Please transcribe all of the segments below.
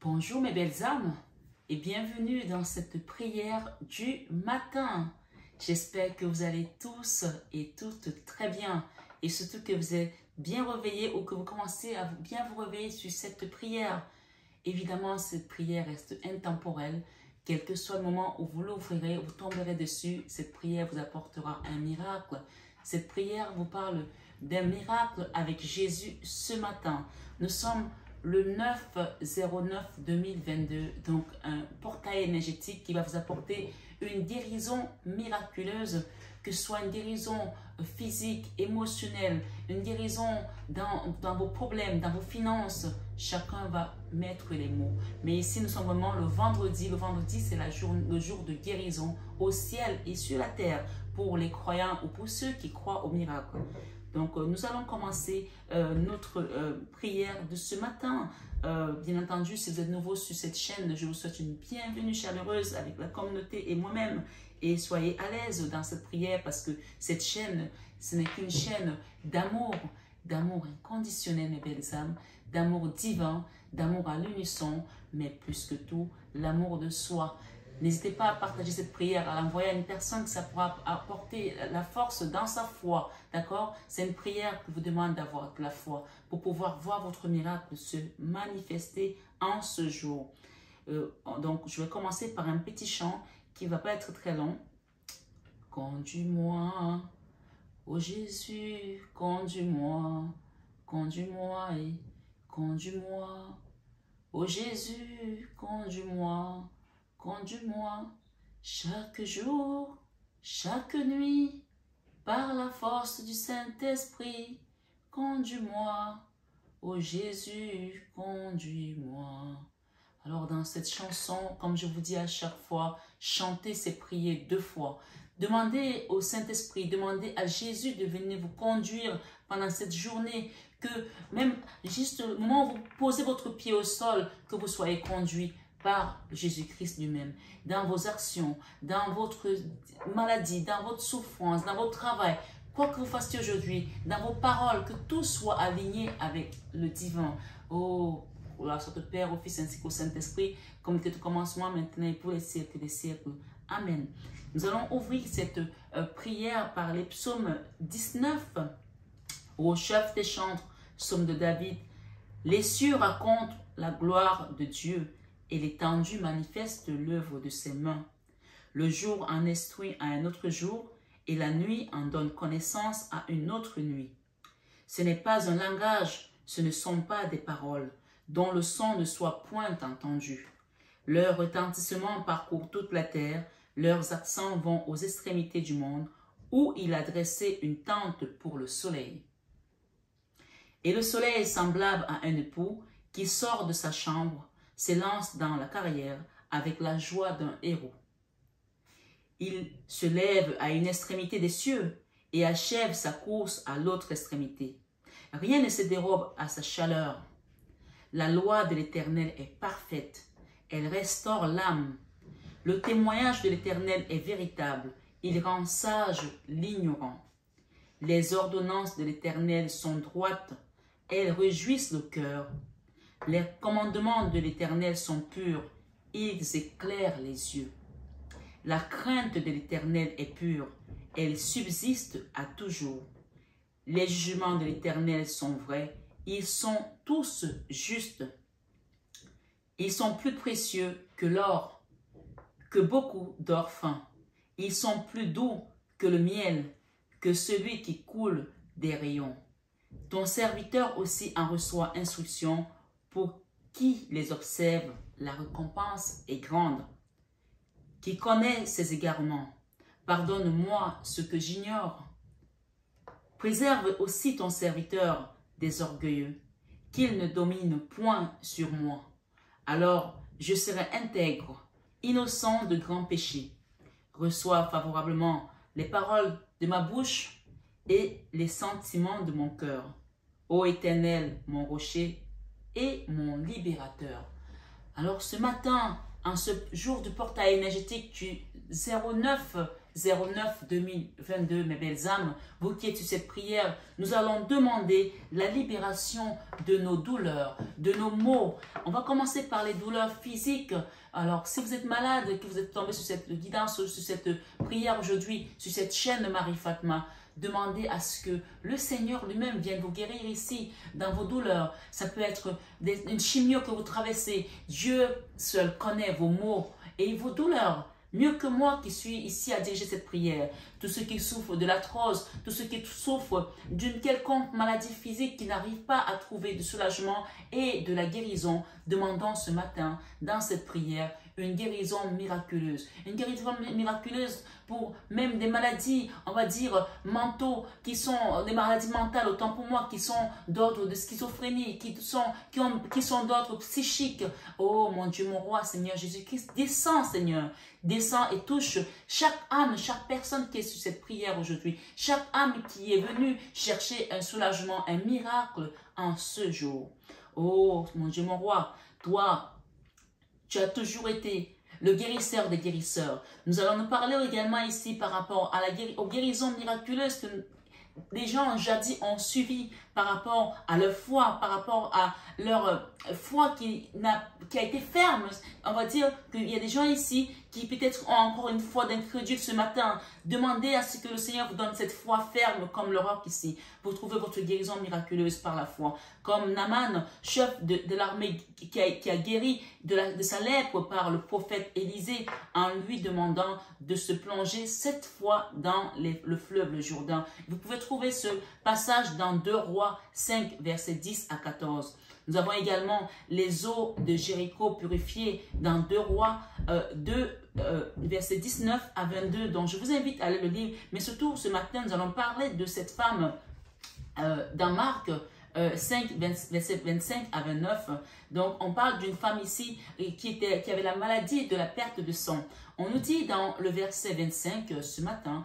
Bonjour mes belles âmes et bienvenue dans cette prière du matin. J'espère que vous allez tous et toutes très bien et surtout que vous êtes bien réveillés ou que vous commencez à bien vous réveiller sur cette prière. Évidemment, cette prière reste intemporelle. Quel que soit le moment où vous l'ouvrirez, vous tomberez dessus, cette prière vous apportera un miracle. Cette prière vous parle d'un miracle avec Jésus ce matin. Nous sommes le 9/09/2022, donc un portail énergétique qui va vous apporter une guérison miraculeuse, que ce soit une guérison physique, émotionnelle, une guérison dans vos problèmes, dans vos finances. Chacun va mettre les mots. Mais ici, nous sommes vraiment le vendredi. Le vendredi, c'est le jour de guérison au ciel et sur la terre pour les croyants ou pour ceux qui croient au miracle. Donc, nous allons commencer notre prière de ce matin. Bien entendu, si vous êtes nouveau sur cette chaîne, je vous souhaite une bienvenue chaleureuse avec la communauté et moi-même. Et soyez à l'aise dans cette prière parce que cette chaîne, ce n'est qu'une chaîne d'amour inconditionnel, mes belles âmes, d'amour divin, d'amour à l'unisson, mais plus que tout, l'amour de soi. N'hésitez pas à partager cette prière, à l'envoyer à une personne que ça pourra apporter la force dans sa foi, d'accord? C'est une prière qui vous demande d'avoir de la foi pour pouvoir voir votre miracle se manifester en ce jour. Donc, je vais commencer par un petit chant qui ne va pas être très long. Conduis-moi, ô Jésus, conduis-moi, conduis-moi et conduis-moi. Ô Jésus, conduis-moi. Conduis-moi chaque jour, chaque nuit, par la force du Saint-Esprit. Conduis-moi, ô Jésus, conduis-moi. Alors dans cette chanson, comme je vous dis à chaque fois, chantez ces prières 2 fois. Demandez au Saint-Esprit, demandez à Jésus de venir vous conduire pendant cette journée, que même juste au moment où vous posez votre pied au sol, que vous soyez conduit par Jésus-Christ lui-même, dans vos actions, dans votre maladie, dans votre souffrance, dans votre travail, quoi que vous fassiez aujourd'hui, dans vos paroles, que tout soit aligné avec le divin. Oh, la sorte de Père, au Fils ainsi qu'au Saint-Esprit, comme était au commencement, maintenant et pour les siècles des siècles. Amen. Nous allons ouvrir cette prière par les psaumes 19, au chef des chantres, psaume de David. Les cieux racontent la gloire de Dieu, et l'étendue manifeste l'œuvre de ses mains. Le jour en instruit à un autre jour, et la nuit en donne connaissance à une autre nuit. Ce n'est pas un langage, ce ne sont pas des paroles, dont le son ne soit point entendu. Leur retentissement parcourt toute la terre, leurs accents vont aux extrémités du monde, où il a dressé une tente pour le soleil. Et le soleil est semblable à un époux qui sort de sa chambre, s'élance dans la carrière avec la joie d'un héros. Il se lève à une extrémité des cieux et achève sa course à l'autre extrémité. Rien ne se dérobe à sa chaleur. La loi de l'Éternel est parfaite, elle restaure l'âme. Le témoignage de l'Éternel est véritable, il rend sage l'ignorant. Les ordonnances de l'Éternel sont droites, elles réjouissent le cœur. Les commandements de l'Éternel sont purs, ils éclairent les yeux. La crainte de l'Éternel est pure, elle subsiste à toujours. Les jugements de l'Éternel sont vrais, ils sont tous justes. Ils sont plus précieux que l'or, que beaucoup d'or fin. Ils sont plus doux que le miel, que celui qui coule des rayons. Ton serviteur aussi en reçoit instruction. Pour qui les observe, la récompense est grande. Qui connaît ses égarements, pardonne-moi ce que j'ignore. Préserve aussi ton serviteur des orgueilleux, qu'il ne domine point sur moi. Alors je serai intègre, innocent de grands péchés. Reçois favorablement les paroles de ma bouche et les sentiments de mon cœur. Ô Éternel, mon rocher, et mon libérateur. Alors ce matin, en ce jour du portail énergétique du 09-2022, mes belles âmes, vous qui êtes sur cette prière, nous allons demander la libération de nos douleurs, de nos maux. On va commencer par les douleurs physiques. Alors, si vous êtes malade, que vous êtes tombé sur cette guidance, sur cette prière aujourd'hui, sur cette chaîne de Marie-Fatma, demandez à ce que le Seigneur lui-même vienne vous guérir ici, dans vos douleurs. Ça peut être une chimio que vous traversez. Dieu seul connaît vos maux et vos douleurs. Mieux que moi qui suis ici à diriger cette prière. Tous ceux qui souffrent de l'arthrose, tous ceux qui souffrent d'une quelconque maladie physique qui n'arrivent pas à trouver de soulagement et de la guérison, demandons ce matin dans cette prière une guérison miraculeuse. Une guérison miraculeuse pour même des maladies, on va dire, mentaux, qui sont des maladies mentales, autant pour moi, qui sont d'ordre de schizophrénie, qui sont d'ordre psychique. Oh mon Dieu, mon roi, Seigneur Jésus-Christ, descends Seigneur, descends et touche chaque âme, chaque personne qui est sur cette prière aujourd'hui, chaque âme qui est venue chercher un soulagement, un miracle en ce jour. Oh mon Dieu, mon roi, toi, tu as toujours été le guérisseur des guérisseurs. Nous allons nous parler également ici par rapport à aux guérisons miraculeuses que les gens jadis ont suivi par rapport à leur foi, par rapport à leur foi qui a été ferme. On va dire qu'il y a des gens ici qui peut-être ont encore une foi d'incrédule ce matin. Demandez à ce que le Seigneur vous donne cette foi ferme comme le roc ici, pour trouver votre guérison miraculeuse par la foi. Comme Naaman, chef de l'armée qui a guéri de sa lèpre par le prophète Élisée, en lui demandant de se plonger 7 fois dans le fleuve, le Jourdain. Vous pouvez trouver ce passage dans 2 Rois 5, versets 10 à 14. Nous avons également les eaux de Jéricho purifiées dans 2 Rois 2, versets 19 à 22. Donc, je vous invite à aller le lire. Mais surtout, ce matin, nous allons parler de cette femme dans Marc 5, verset 25 à 29. Donc, on parle d'une femme ici qui avait la maladie de la perte de sang. On nous dit dans le verset 25 ce matin,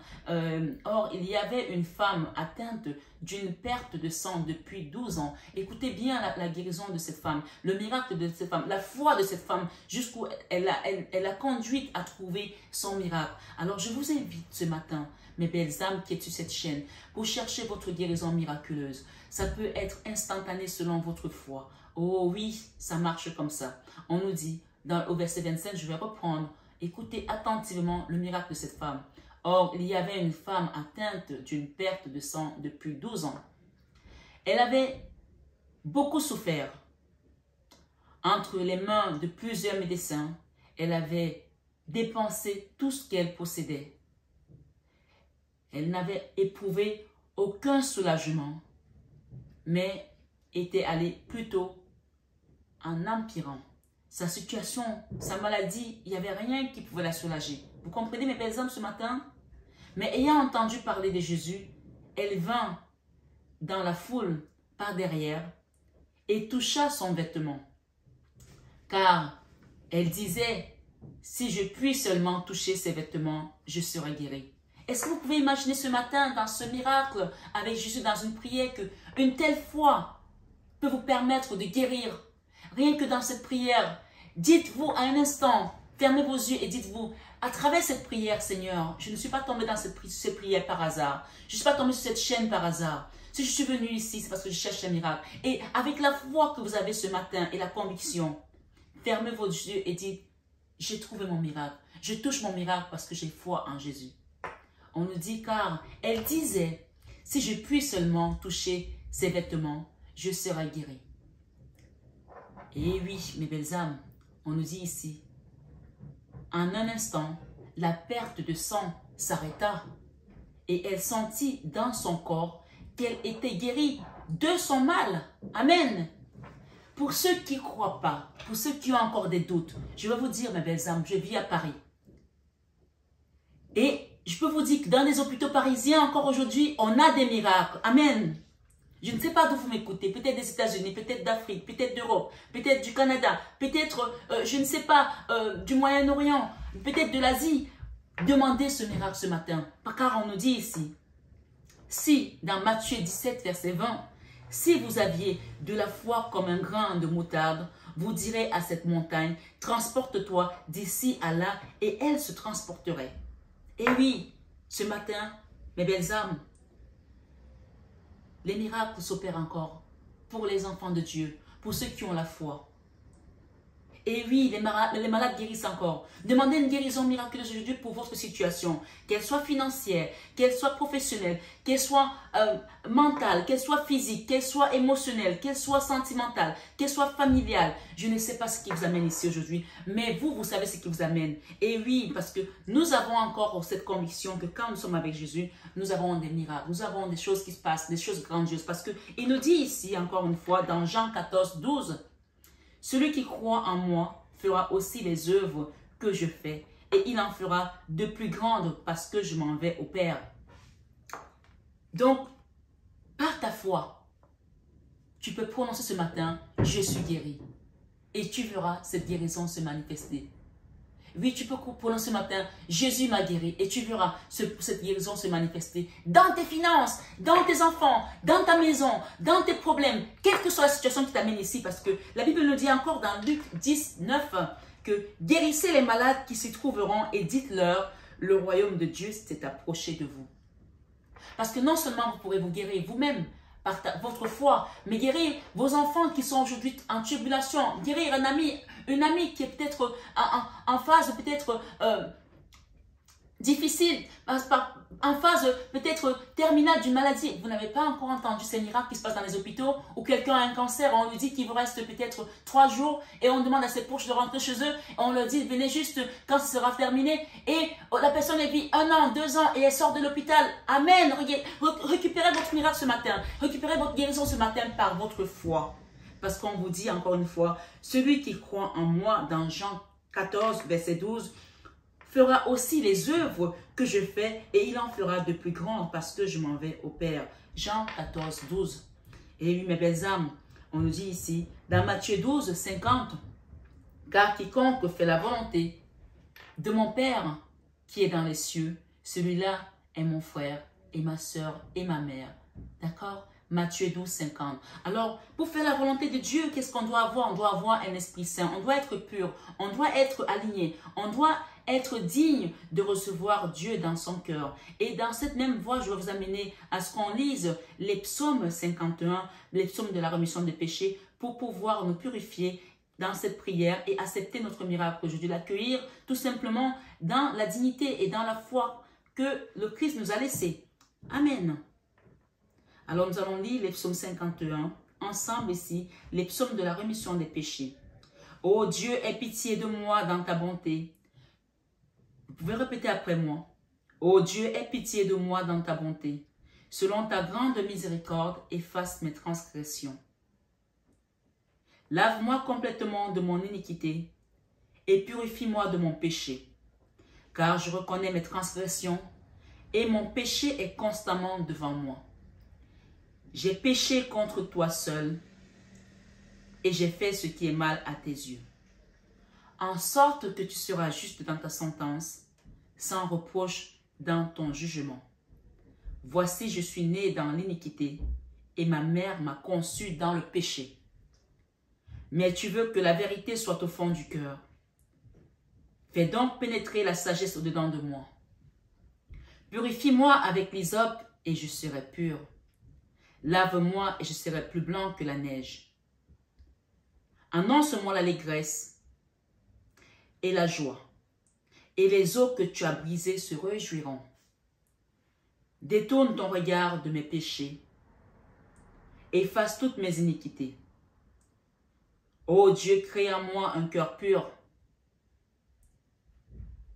or il y avait une femme atteinte d'une perte de sang depuis 12 ans. Écoutez bien la guérison de cette femme, le miracle de cette femme, la foi de cette femme, jusqu'où elle a conduit à trouver son miracle. Alors je vous invite ce matin, mes belles âmes qui êtes sur cette chaîne, pour chercher votre guérison miraculeuse. Ça peut être instantané selon votre foi. Oh oui, ça marche comme ça. On nous dit, au verset 25, je vais reprendre, écoutez attentivement le miracle de cette femme. Or, il y avait une femme atteinte d'une perte de sang depuis 12 ans. Elle avait beaucoup souffert. Entre les mains de plusieurs médecins, elle avait dépensé tout ce qu'elle possédait. Elle n'avait éprouvé aucun soulagement, mais était allée plutôt en empirant. Sa situation, sa maladie, il n'y avait rien qui pouvait la soulager. Vous comprenez mes belles âmes ce matin? Mais ayant entendu parler de Jésus, elle vint dans la foule par derrière et toucha son vêtement. Car elle disait, si je puis seulement toucher ses vêtements, je serai guérie. Est-ce que vous pouvez imaginer ce matin, dans ce miracle, avec Jésus dans une prière, qu'une telle foi peut vous permettre de guérir? Rien que dans cette prière, dites-vous à un instant, fermez vos yeux et dites-vous, à travers cette prière, Seigneur, je ne suis pas tombée dans cette prière par hasard. Je ne suis pas tombée sur cette chaîne par hasard. Si je suis venue ici, c'est parce que je cherche un miracle. Et avec la foi que vous avez ce matin et la conviction, fermez vos yeux et dites, j'ai trouvé mon miracle. Je touche mon miracle parce que j'ai foi en Jésus. On nous dit, car elle disait, si je puis seulement toucher ses vêtements, je serai guérie. Et oui, mes belles âmes, on nous dit ici, en un instant, la perte de sang s'arrêta et elle sentit dans son corps qu'elle était guérie de son mal. Amen. Pour ceux qui ne croient pas, pour ceux qui ont encore des doutes, je vais vous dire, mes belles âmes, je vis à Paris. Et je peux vous dire que dans les hôpitaux parisiens, encore aujourd'hui, on a des miracles. Amen. Je ne sais pas d'où vous m'écoutez, peut-être des États-Unis, peut-être d'Afrique, peut-être d'Europe, peut-être du Canada, peut-être, je ne sais pas, du Moyen-Orient, peut-être de l'Asie. Demandez ce miracle ce matin, car on nous dit ici, si, dans Matthieu 17, verset 20, si vous aviez de la foi comme un grain de moutarde, vous direz à cette montagne, transporte-toi d'ici à là, et elle se transporterait. Et oui, Ce matin, mes belles âmes, les miracles s'opèrent encore pour les enfants de Dieu, pour ceux qui ont la foi. Et oui, les malades guérissent encore. Demandez une guérison miraculeuse aujourd'hui pour votre situation, qu'elle soit financière, qu'elle soit professionnelle, qu'elle soit mentale, qu'elle soit physique, qu'elle soit émotionnelle, qu'elle soit sentimentale, qu'elle soit familiale. Je ne sais pas ce qui vous amène ici aujourd'hui, mais vous savez ce qui vous amène. Et oui, parce que nous avons encore cette conviction que quand nous sommes avec Jésus, nous avons des miracles, nous avons des choses qui se passent, des choses grandioses. Parce qu'il nous dit ici, encore une fois, dans Jean 14, 12, « Celui qui croit en moi fera aussi les œuvres que je fais, et il en fera de plus grandes parce que je m'en vais au Père. » Donc, par ta foi, tu peux prononcer ce matin, « Je suis guéri. » Et tu verras cette guérison se manifester. Oui, tu peux prononcer ce matin, « Jésus m'a guéri. » Et tu verras cette guérison se manifester dans tes finances, dans tes enfants, dans ta maison, dans tes problèmes, quelle que soit la situation qui t'amène ici. Parce que la Bible nous dit encore dans Luc 10, 9 que « Guérissez les malades qui s'y trouveront et dites-leur, le royaume de Dieu s'est approché de vous. » Parce que non seulement vous pourrez vous guérir vous-même, par votre foi, mais guérir vos enfants qui sont aujourd'hui en tribulation, guérir une amie qui est peut-être en phase peut-être difficile, en phase peut-être terminale d'une maladie. Vous n'avez pas encore entendu ces miracles qui se passent dans les hôpitaux où quelqu'un a un cancer, on lui dit qu'il vous reste peut-être 3 jours et on demande à ses proches de rentrer chez eux et on leur dit venez juste quand ce sera terminé et la personne vit 1 an, 2 ans et elle sort de l'hôpital. Amen. Récupérez votre miracle ce matin, récupérez votre guérison ce matin par votre foi. Parce qu'on vous dit encore une fois, celui qui croit en moi dans Jean 14, verset 12, fera aussi les œuvres que je fais et il en fera de plus grandes parce que je m'en vais au Père. Jean 14, 12. Et oui, mes belles âmes, on nous dit ici, dans Matthieu 12, 50, car quiconque fait la volonté de mon Père qui est dans les cieux, celui-là est mon frère et ma soeur et ma mère. D'accord? Matthieu 12, 50. Alors, pour faire la volonté de Dieu, qu'est-ce qu'on doit avoir? On doit avoir un esprit saint, on doit être pur, on doit être aligné, on doit être digne de recevoir Dieu dans son cœur. Et dans cette même voie, je vais vous amener à ce qu'on lise les psaumes 51, les psaumes de la rémission des péchés, pour pouvoir nous purifier dans cette prière et accepter notre miracle aujourd'hui, l'accueillir tout simplement dans la dignité et dans la foi que le Christ nous a laissé. Amen. Alors nous allons lire les psaumes 51, ensemble ici, les psaumes de la rémission des péchés. Ô Dieu, aie pitié de moi dans ta bonté. Vous pouvez répéter après moi. Ô Dieu, aie pitié de moi dans ta bonté. Selon ta grande miséricorde, efface mes transgressions. Lave-moi complètement de mon iniquité et purifie-moi de mon péché. Car je reconnais mes transgressions et mon péché est constamment devant moi. J'ai péché contre toi seul et j'ai fait ce qui est mal à tes yeux. En sorte que tu seras juste dans ta sentence, sans reproche dans ton jugement. Voici, je suis né dans l'iniquité et ma mère m'a conçu dans le péché. Mais tu veux que la vérité soit au fond du cœur. Fais donc pénétrer la sagesse au-dedans de moi. Purifie-moi avec l'hysope et je serai pur. Lave-moi et je serai plus blanc que la neige. Annonce-moi l'allégresse et la joie, et les eaux que tu as brisées se réjouiront. Détourne ton regard de mes péchés, efface toutes mes iniquités. Ô Dieu, crée en moi un cœur pur.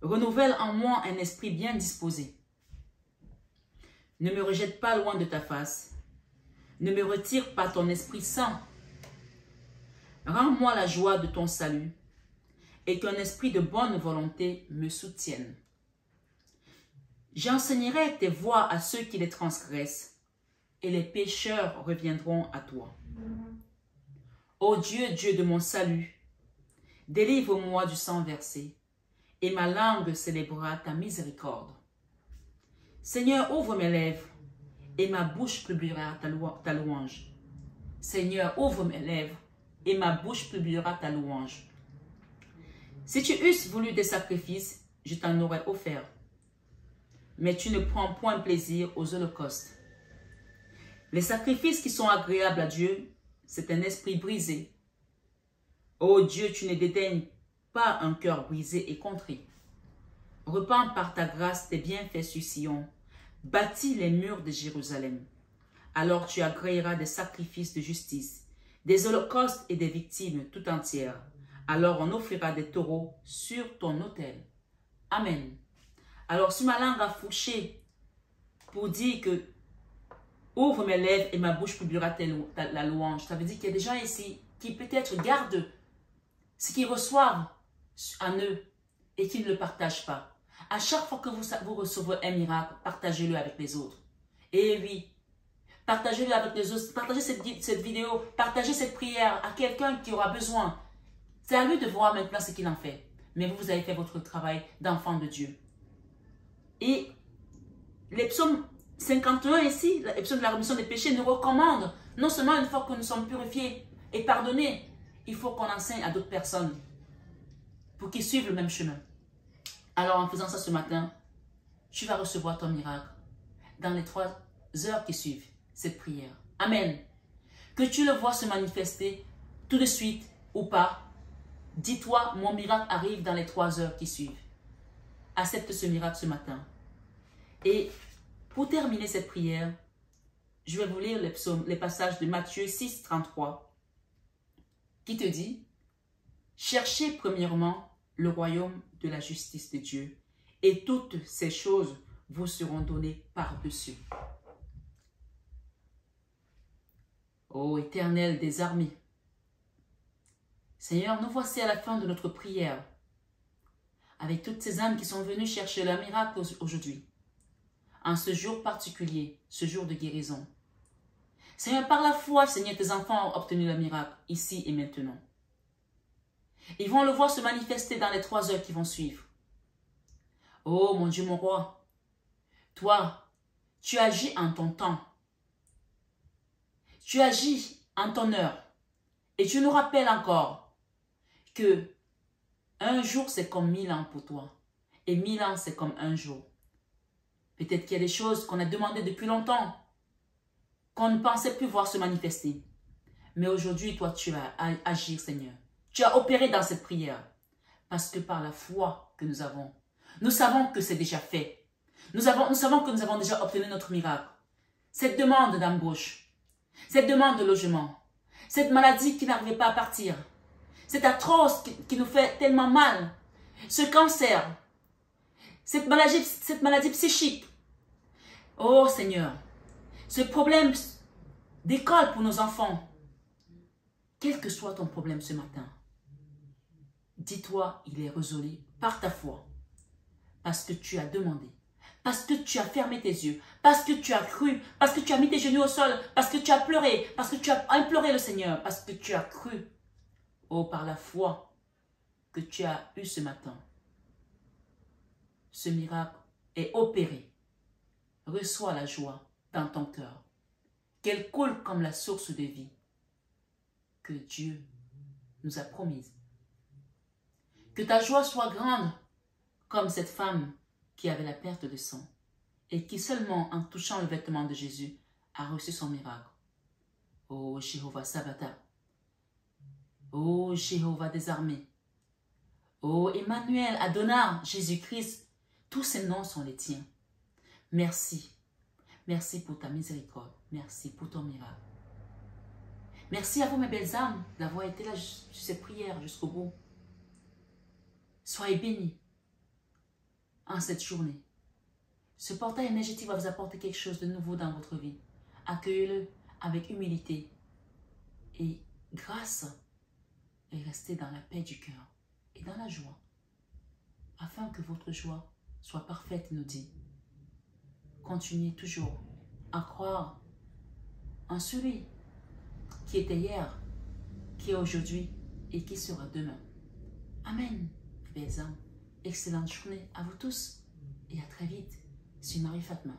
Renouvelle en moi un esprit bien disposé. Ne me rejette pas loin de ta face. Ne me retire pas ton Esprit Saint. Rends-moi la joie de ton salut et qu'un esprit de bonne volonté me soutienne. J'enseignerai tes voies à ceux qui les transgressent et les pécheurs reviendront à toi. Ô Dieu, Dieu de mon salut, délivre-moi du sang versé et ma langue célébrera ta miséricorde. Seigneur, ouvre mes lèvres et ma bouche publiera ta louange. Seigneur, ouvre mes lèvres, et ma bouche publiera ta louange. Si tu eusses voulu des sacrifices, je t'en aurais offert. mais tu ne prends point plaisir aux holocaustes. Les sacrifices qui sont agréables à Dieu, c'est un esprit brisé. Ô Dieu, tu ne dédaignes pas un cœur brisé et contrit. Repends par ta grâce tes bienfaits sur Sion. Bâtis les murs de Jérusalem. Alors tu agréeras des sacrifices de justice, des holocaustes et des victimes tout entières. Alors on offrira des taureaux sur ton autel. Amen. Alors si ma langue a fourché pour dire que ouvre mes lèvres et ma bouche publiera la louange, ça veut dire qu'il y a des gens ici qui peut-être gardent ce qu'ils reçoivent en eux et qui ne le partagent pas. À chaque fois que vous recevez un miracle, partagez-le avec les autres. Et oui, partagez-le avec les autres. Partagez cette vidéo, partagez cette prière à quelqu'un qui aura besoin. C'est à lui de voir maintenant ce qu'il en fait. Mais vous avez fait votre travail d'enfant de Dieu. Et les psaumes 51 ici, les psaumes de la rémission des péchés, nous recommandent, non seulement une fois que nous sommes purifiés et pardonnés, il faut qu'on enseigne à d'autres personnes pour qu'ils suivent le même chemin. Alors en faisant ça ce matin, tu vas recevoir ton miracle dans les 3 heures qui suivent cette prière. Amen. Que tu le vois se manifester tout de suite ou pas, dis-toi, mon miracle arrive dans les 3 heures qui suivent. Accepte ce miracle ce matin. Et pour terminer cette prière, je vais vous lire les passages de Matthieu 6, 33, qui te dit « Cherchez premièrement le royaume de la justice de Dieu, et toutes ces choses vous seront données par-dessus. » Ô Éternel des armées, Seigneur, nous voici à la fin de notre prière, avec toutes ces âmes qui sont venues chercher leur miracle aujourd'hui, en ce jour particulier, ce jour de guérison. Seigneur, par la foi, Seigneur, tes enfants ont obtenu le miracle, ici et maintenant. Ils vont le voir se manifester dans les 3 heures qui vont suivre. Oh mon Dieu, mon roi, toi, tu agis en ton temps. Tu agis en ton heure. Et tu nous rappelles encore que un jour, c'est comme 1000 ans pour toi. Et 1000 ans, c'est comme un jour. Peut-être qu'il y a des choses qu'on a demandées depuis longtemps, qu'on ne pensait plus voir se manifester. Mais aujourd'hui, toi, tu vas agir, Seigneur. Tu as opéré dans cette prière. Parce que par la foi que nous avons, nous savons que c'est déjà fait. Nous savons que nous avons déjà obtenu notre miracle. Cette demande d'embauche, cette demande de logement, cette maladie qui n'arrivait pas à partir, cette arthrose qui nous fait tellement mal, ce cancer, cette maladie psychique. Oh Seigneur, ce problème d'école pour nos enfants, quel que soit ton problème ce matin, dis-toi, il est résolu par ta foi, parce que tu as demandé, parce que tu as fermé tes yeux, parce que tu as cru, parce que tu as mis tes genoux au sol, parce que tu as pleuré, parce que tu as imploré le Seigneur, parce que tu as cru, oh par la foi que tu as eu ce matin. Ce miracle est opéré. Reçois la joie dans ton cœur, qu'elle coule comme la source de vie que Dieu nous a promise. Que ta joie soit grande comme cette femme qui avait la perte de sang et qui seulement en touchant le vêtement de Jésus a reçu son miracle. Ô Jéhovah Sabaoth, ô Jéhovah des armées, ô Emmanuel, Adonai, Jésus-Christ, tous ces noms sont les tiens. Merci. Merci pour ta miséricorde. Merci pour ton miracle. Merci à vous, mes belles âmes, d'avoir été là sur cette prière jusqu'au bout. Soyez bénis en cette journée. Ce portail énergétique va vous apporter quelque chose de nouveau dans votre vie. Accueillez-le avec humilité et grâce et restez dans la paix du cœur et dans la joie, afin que votre joie soit parfaite, nous dit. Continuez toujours à croire en celui qui était hier, qui est aujourd'hui et qui sera demain. Amen. Belles âmes, excellente journée à vous tous et à très vite sur Marie Fatma.